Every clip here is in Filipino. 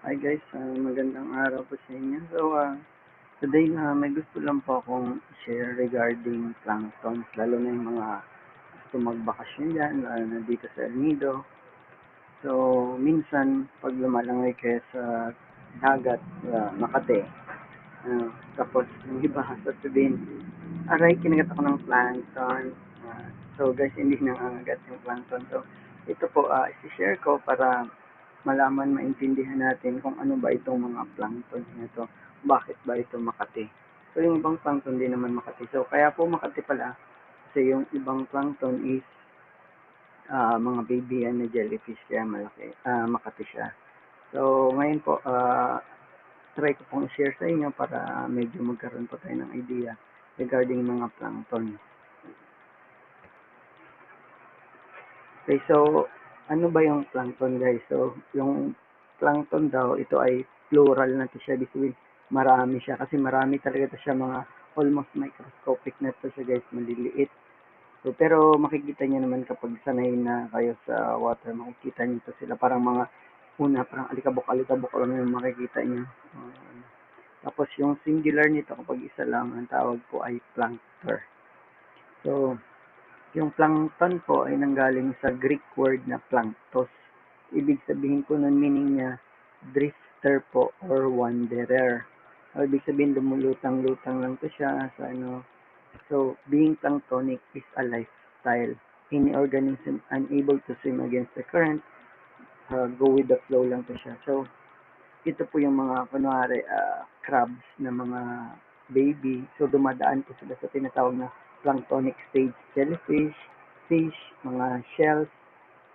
Hi guys, magandang araw po sa inyo. Today may gusto lang po akong share regarding planktons, lalo na yung mga gusto magbakasyon dyan, lalo na dito sa El Nido. So, minsan, pag lumalangoy kayo sa dagat, Makati, tapos yung iba sasabihin, aray, kinagat ako ng plankton. So guys, hindi nangangagat yung plankton. So, ito po, isi-share ko para malaman, maintindihan natin kung ano ba itong mga plankton nito. Bakit ba ito Makati? So, yung ibang plankton din naman Makati. So, kaya po Makati pala, kasi yung ibang plankton is mga baby na jellyfish, kaya malaki, Makati siya. So, ngayon po, try ko pong share sa inyo para medyo magkaroon po tayo ng idea regarding mga plankton. Okay, so ano ba yung plankton guys? So, yung plankton daw, ito ay plural na to siya. Ibig marami siya. Kasi marami talaga to siya, mga almost microscopic na to siya guys, maliliit. So, pero makikita niyo naman kapag sanay na kayo sa water, makikita niyo to sila. Parang mga parang alikabok-alikabok lang yung makikita niyo. Tapos yung singular nito kapag isa lang, ang tawag po ay plankter. So, yung plankton po ay nanggaling sa Greek word na planktos. Ibig sabihin po nun, meaning niya, drifter po or wanderer. So, ibig sabihin, lumulutang-lutang lang to siya sa ano. So, being planktonic is a lifestyle. Any organism unable to swim against the current, go with the flow lang to siya. So, ito po yung mga, kunwari, crabs na mga baby. So, dumadaan po sila sa tinatawag na planktonic stage. Jellyfish, fish, mga shells,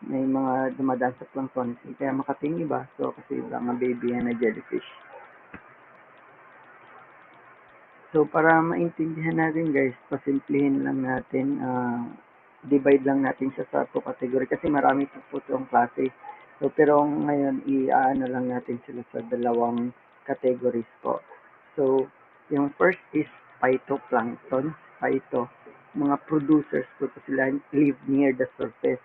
may mga dumadaan sa planktonic stage. Kaya makating iba. So, kasi mga baby yan na jellyfish. So, para maintindihan natin guys, pasimplihin lang natin, divide lang natin siya sa 2 category kasi marami po itong klase. So, pero ngayon, i-ano lang natin sila sa dalawang categories po. So, yung first is phytoplankton. Phyto, mga producers po sila, live near the surface.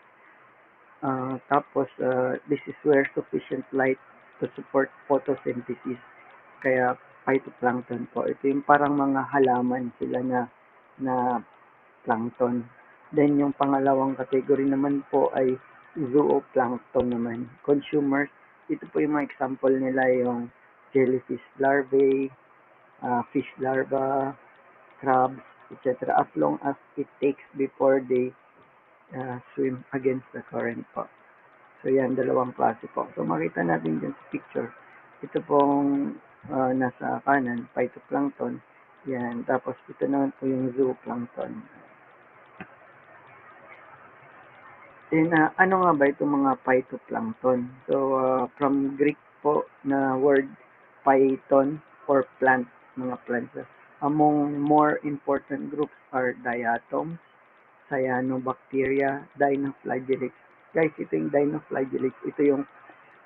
This is where sufficient light to support photosynthesis. Kaya phytoplankton po. Ito yung parang mga halaman sila na plankton. Then yung pangalawang category naman po ay zooplankton naman. Consumers, ito po yung mga example nila, yung jellyfish larvae, fish larva, crabs, etc. As long as it takes before they swim against the current po. So yan, dalawang klase po. So makita natin dyan sa picture, ito pong nasa kanan, phytoplankton. Yan, tapos ito naman po yung zooplankton. Then, ano nga ba itong mga phytoplankton? So, from Greek po na word phyton or plant, mga plants. Among more important groups are diatoms, cyanobacteria, dinoflagellates. Guys, ito yung dinoflagellates. Ito yung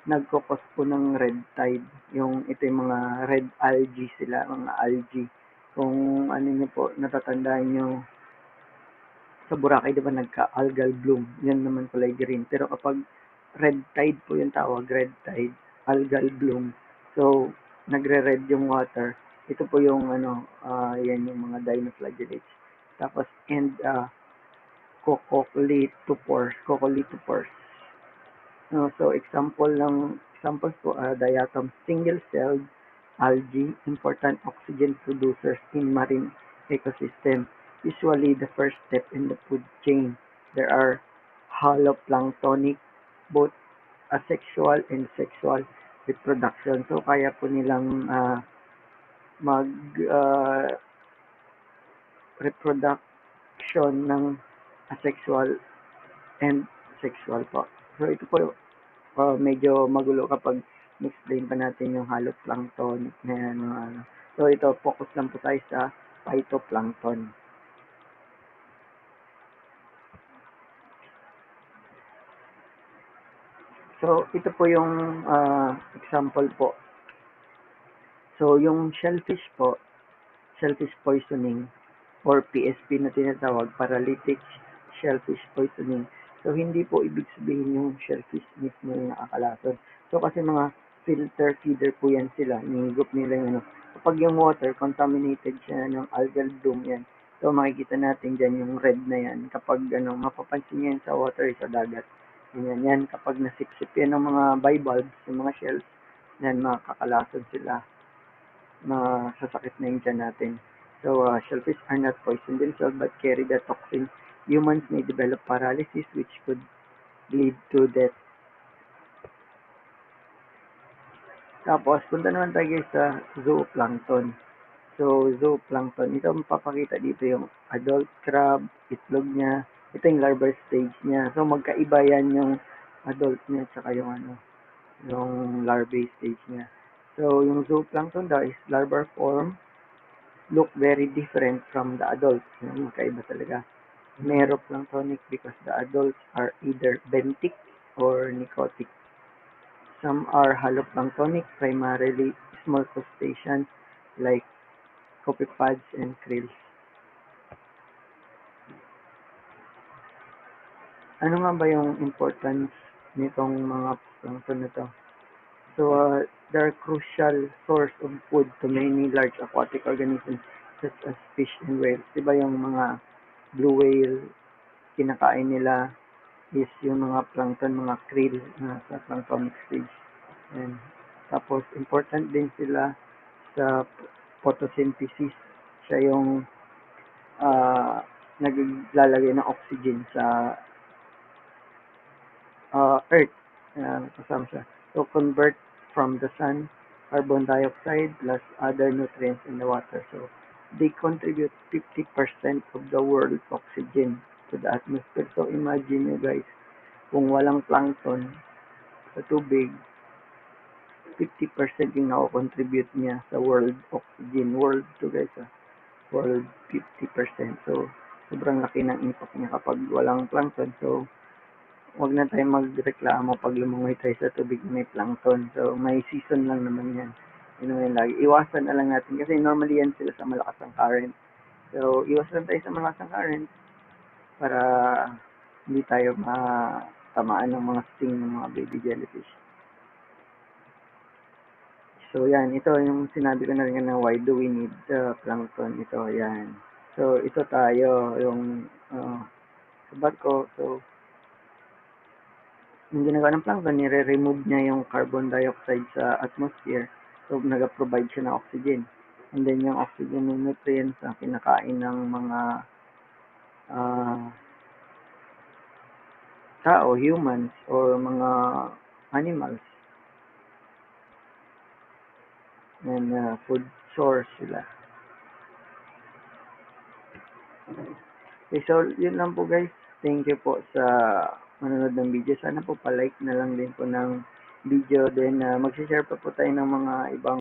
nagkokos po ng red tide. Ito yung mga red algae sila, mga algae. Kung ano nyo po, natatandaan nyo, sa Boracay, di ba, nagka-algal bloom. Yan naman pala green. Pero kapag red tide po yung tawag, red tide, algal bloom. So, nagre-red yung water. Ito po yung, yan yung mga dinoflagellates. Tapos, coccolithophores. So, examples po, diatoms, single-celled algae, important oxygen producers in marine ecosystem. Usually the first step in the food chain. There are holoplanktonic, both asexual and sexual reproduction. So, kaya po nilang mag reproduction ng asexual and sexual po. So, ito po medyo magulo kapag explain pa natin yung haloplankton na yan. So, ito, focus lang po tayo sa phytoplankton. So, ito po yung example po. So, yung shellfish po, shellfish poisoning or PSP na tinatawag, paralytic shellfish poisoning. So, hindi po ibig sabihin yung shellfish mismo yung nakakalason. So, kasi mga filter feeder po yan sila. Inigop nila yung ano. Kapag yung water, contaminated siya ng algal bloom yan. So, makikita natin dyan yung red na yan. Kapag ano, mapapansin nyo yan sa water, sa dagat. Yan, yan. Kapag nasipsip yan ng mga bivalves, yung mga shells, yan, makakalason sila. Masasakit na yung tiyan natin. So, shellfish are not poison themselves but carry the toxin. Humans may develop paralysis which could lead to death. Tapos, punta naman tayo guys sa zooplankton. So, zooplankton, ito mapapakita dito yung adult crab, itlog niya. Ito yung larval stage niya. So, magkaiba yan yung adult niya tsaka yung ano, yung larvae stage niya. So, yung zooplankton daw is larval form, look very different from the adults. Magkaiba talaga. Meroplanktonic because the adults are either benthic or nicotic. Some are haloplanktonic, primarily small crustaceans like copepods and krills. Ano nga ba yung importance nitong mga plankton na to? So, they're crucial source of food to many large aquatic organisms such as fish and whales. Diba yung mga blue whale, kinakain nila is yung mga plankton, mga krill na sa planktonic stage. And, tapos, important din sila sa photosynthesis. Siya yung naglalagay ng oxygen sa earth. Kasama siya. So, convert from the sun, carbon dioxide plus other nutrients in the water. So, they contribute 50% of the world's oxygen to the atmosphere. So, imagine nyo guys, kung walang plankton sa tubig, 50% yung nako-contribute niya sa world oxygen. World to guys, world 50%. So, sobrang laki ng impact niya kapag walang plankton. So, wag na tayo magreklamo pag lumangoy tayo sa tubig na may plankton. So, may season lang naman yan. Yun naman lagi. Iwasan na lang natin kasi normally yan sila sa malakas ang current. So, iwasan tayo sa malakas ang current para hindi tayo matamaan ng mga sting ng mga baby jellyfish. So, yan. Ito yung sinabi ko na rin na why do we need plankton. Ito, yan. So, ito tayo, yung sa barko. So, yung ginagawa ng plankton, nire-remove niya yung carbon dioxide sa atmosphere. So, nag-provide siya ng oxygen. And then, yung oxygen yung nutrients na kinakain ng mga tao, humans, or mga animals. And food source sila. Okay, so yun lang po guys. Thank you po sa manonood ng video. Sana po pa-like na lang din po ng video. Then mag-share pa po tayo ng mga ibang